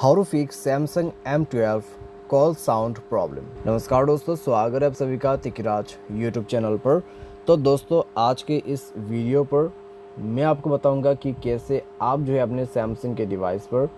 How to fix Samsung M12 call sound problem. नमस्कार दोस्तों, स्वागत है आप सभी का तिकराज यूट्यूब चैनल पर। तो दोस्तों, आज के इस वीडियो पर मैं आपको बताऊंगा कि कैसे आप जो है अपने सैमसंग के डिवाइस पर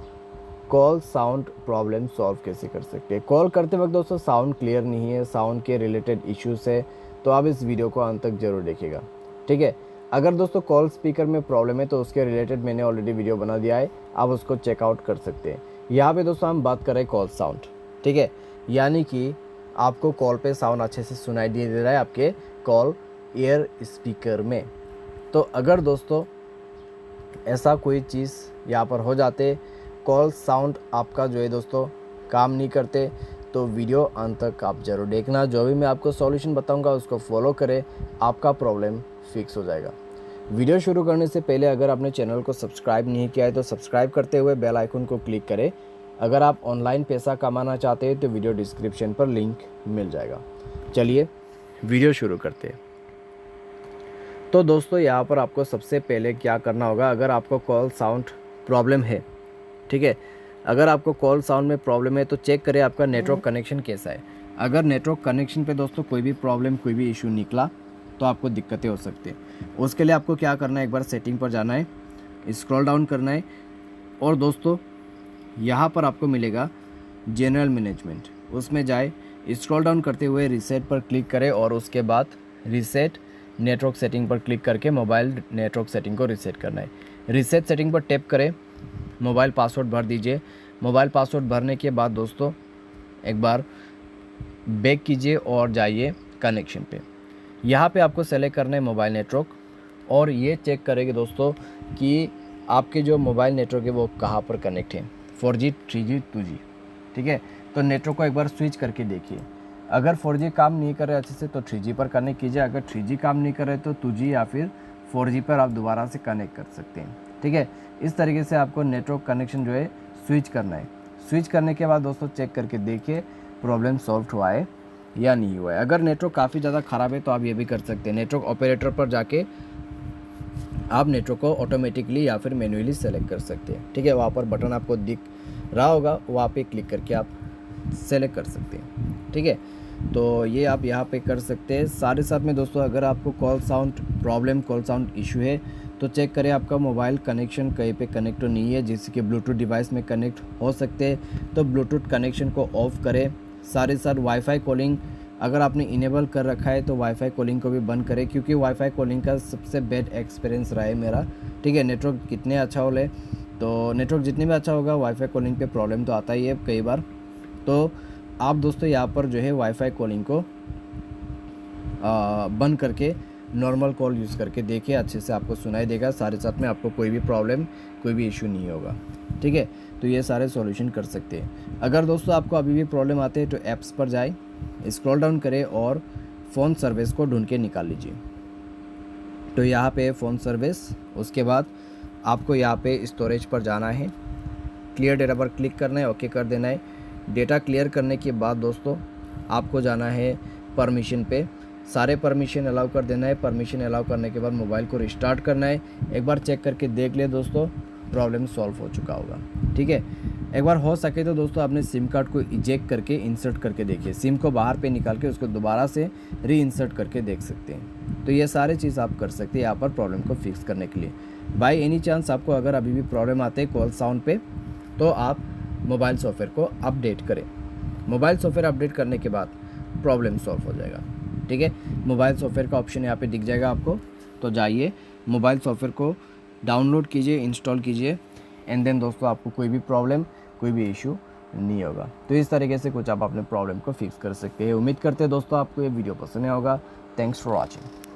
कॉल साउंड प्रॉब्लम सॉल्व कैसे कर सकते हैं। कॉल करते वक्त दोस्तों साउंड क्लियर नहीं है, साउंड के रिलेटेड इश्यूज है, तो आप इस वीडियो को अंत तक जरूर देखिएगा, ठीक है। अगर दोस्तों कॉल स्पीकर में प्रॉब्लम है तो उसके रिलेटेड मैंने ऑलरेडी वीडियो बना दिया है, आप उसको चेकआउट कर सकते हैं। यहाँ पे दोस्तों हम बात कर रहे हैं कॉल साउंड, ठीक है, यानी कि आपको कॉल पे साउंड अच्छे से सुनाई दे रहा है आपके कॉल एयर स्पीकर में। तो अगर दोस्तों ऐसा कोई चीज़ यहाँ पर हो जाते, कॉल साउंड आपका जो है दोस्तों काम नहीं करते, तो वीडियो अंत तक आप जरूर देखना। जो भी मैं आपको सॉल्यूशन बताऊंगा उसको फॉलो करें, आपका प्रॉब्लम फिक्स हो जाएगा। वीडियो शुरू करने से पहले अगर आपने चैनल को सब्सक्राइब नहीं किया है तो सब्सक्राइब करते हुए बेल आइकन को क्लिक करें। अगर आप ऑनलाइन पैसा कमाना चाहते हैं तो वीडियो डिस्क्रिप्शन पर लिंक मिल जाएगा। चलिए वीडियो शुरू करते हैं। तो दोस्तों यहाँ पर आपको सबसे पहले क्या करना होगा, अगर आपको कॉल साउंड प्रॉब्लम है, ठीक है, अगर आपको कॉल साउंड में प्रॉब्लम है तो चेक करें आपका नेटवर्क कनेक्शन कैसा है। अगर नेटवर्क कनेक्शन पे दोस्तों कोई भी प्रॉब्लम, कोई भी इशू निकला तो आपको दिक्कतें हो सकती हैं। उसके लिए आपको क्या करना है, एक बार सेटिंग पर जाना है, स्क्रॉल डाउन करना है और दोस्तों यहाँ पर आपको मिलेगा जनरल मैनेजमेंट, उसमें जाए, स्क्रॉल डाउन करते हुए रीसेट पर क्लिक करें और उसके बाद रीसेट नेटवर्क सेटिंग पर क्लिक करके मोबाइल नेटवर्क सेटिंग को रीसेट करना है। रीसेट सेटिंग पर टैप करें, मोबाइल पासवर्ड भर दीजिए। मोबाइल पासवर्ड भरने के बाद दोस्तों एक बार बैक कीजिए और जाइए कनेक्शन पे। यहाँ पे आपको सेलेक्ट करना है मोबाइल नेटवर्क और ये चेक करेंगे दोस्तों कि आपके जो मोबाइल नेटवर्क है वो कहाँ पर कनेक्ट है, 4G 3G 2G, ठीक है। तो नेटवर्क को एक बार स्विच करके देखिए। अगर 4G काम नहीं कर रहा है अच्छे से तो 3G पर कनेक्ट कीजिए। अगर 3G काम नहीं कर रहा है तो 2G या फिर 4G पर आप दोबारा से कनेक्ट कर सकते हैं, ठीक है। इस तरीके से आपको नेटवर्क कनेक्शन जो है स्विच करना है। स्विच करने के बाद दोस्तों चेक करके देखिए प्रॉब्लम सॉल्व हुआ है या नहीं हुआ है। अगर नेटवर्क काफ़ी ज़्यादा ख़राब है तो आप ये भी कर सकते हैं, नेटवर्क ऑपरेटर पर जाके आप नेटवर्क को ऑटोमेटिकली या फिर मैन्युअली सेलेक्ट कर सकते हैं, ठीक है। वहाँ पर बटन आपको दिख रहा होगा, वहाँ पे क्लिक करके आप सेलेक्ट कर सकते हैं, ठीक है। तो ये आप यहाँ पे कर सकते हैं। साथ साथ में दोस्तों अगर आपको call sound problem, call sound issue है तो चेक करें आपका मोबाइल कनेक्शन कहीं पे कनेक्ट तो नहीं है, जिससे कि ब्लूटूथ डिवाइस में कनेक्ट हो सकते हैं। तो ब्लूटूथ कनेक्शन को ऑफ करें। साथ साथ वाईफाई कॉलिंग अगर आपने इनेबल कर रखा है तो वाईफाई कॉलिंग को भी बंद करें, क्योंकि वाईफाई कॉलिंग का सबसे बेड एक्सपीरियंस रहा है मेरा, ठीक है। नेटवर्क कितने अच्छा हो ले तो नेटवर्क जितने भी अच्छा होगा वाईफाई कॉलिंग पे प्रॉब्लम तो आता ही है कई बार। तो आप दोस्तों यहाँ पर जो है वाईफाई कॉलिंग को बंद करके नॉर्मल कॉल यूज़ करके देखिए, अच्छे से आपको सुनाई देगा। सारे साथ में आपको कोई भी प्रॉब्लम, कोई भी इशू नहीं होगा, ठीक है। तो ये सारे सॉल्यूशन कर सकते हैं। अगर दोस्तों आपको अभी भी प्रॉब्लम आते हैं तो ऐप्स पर जाए, स्क्रॉल डाउन करें और फ़ोन सर्विस को ढूंढ के निकाल लीजिए। तो यहाँ पे फ़ोन सर्विस, उसके बाद आपको यहाँ पे स्टोरेज पर जाना है, क्लियर डेटा पर क्लिक करना है, ओके कर देना है। डेटा क्लियर करने के बाद दोस्तों आपको जाना है परमिशन पे, सारे परमिशन अलाउ कर देना है। परमिशन अलाउ करने के बाद मोबाइल को रिस्टार्ट करना है। एक बार चेक करके देख ले दोस्तों प्रॉब्लम सॉल्व हो चुका होगा, ठीक है। एक बार हो सके तो दोस्तों अपने सिम कार्ड को इजेक्ट करके इंसर्ट करके देखिए, सिम को बाहर पे निकाल के उसको दोबारा से री इंसर्ट करके देख सकते हैं। तो ये सारे चीज़ आप कर सकते हैं यहाँ पर प्रॉब्लम को फिक्स करने के लिए। बाय एनी चांस आपको अगर अभी भी प्रॉब्लम आते हैं कॉल साउंड पे तो आप मोबाइल सॉफ्टवेयर को अपडेट करें। मोबाइल सॉफ्टवेयर अपडेट करने के बाद प्रॉब्लम सॉल्व हो जाएगा, ठीक है। मोबाइल सॉफ्टवेयर का ऑप्शन यहाँ पे दिख जाएगा आपको, तो जाइए मोबाइल सॉफ्टवेयर को डाउनलोड कीजिए, इंस्टॉल कीजिए एंड देन दोस्तों आपको कोई भी प्रॉब्लम, कोई भी इशू नहीं होगा। तो इस तरीके से कुछ आप अपने प्रॉब्लम को फिक्स कर सकते हैं। उम्मीद करते हैं दोस्तों आपको ये वीडियो पसंद आया होगा। Thanks for watching.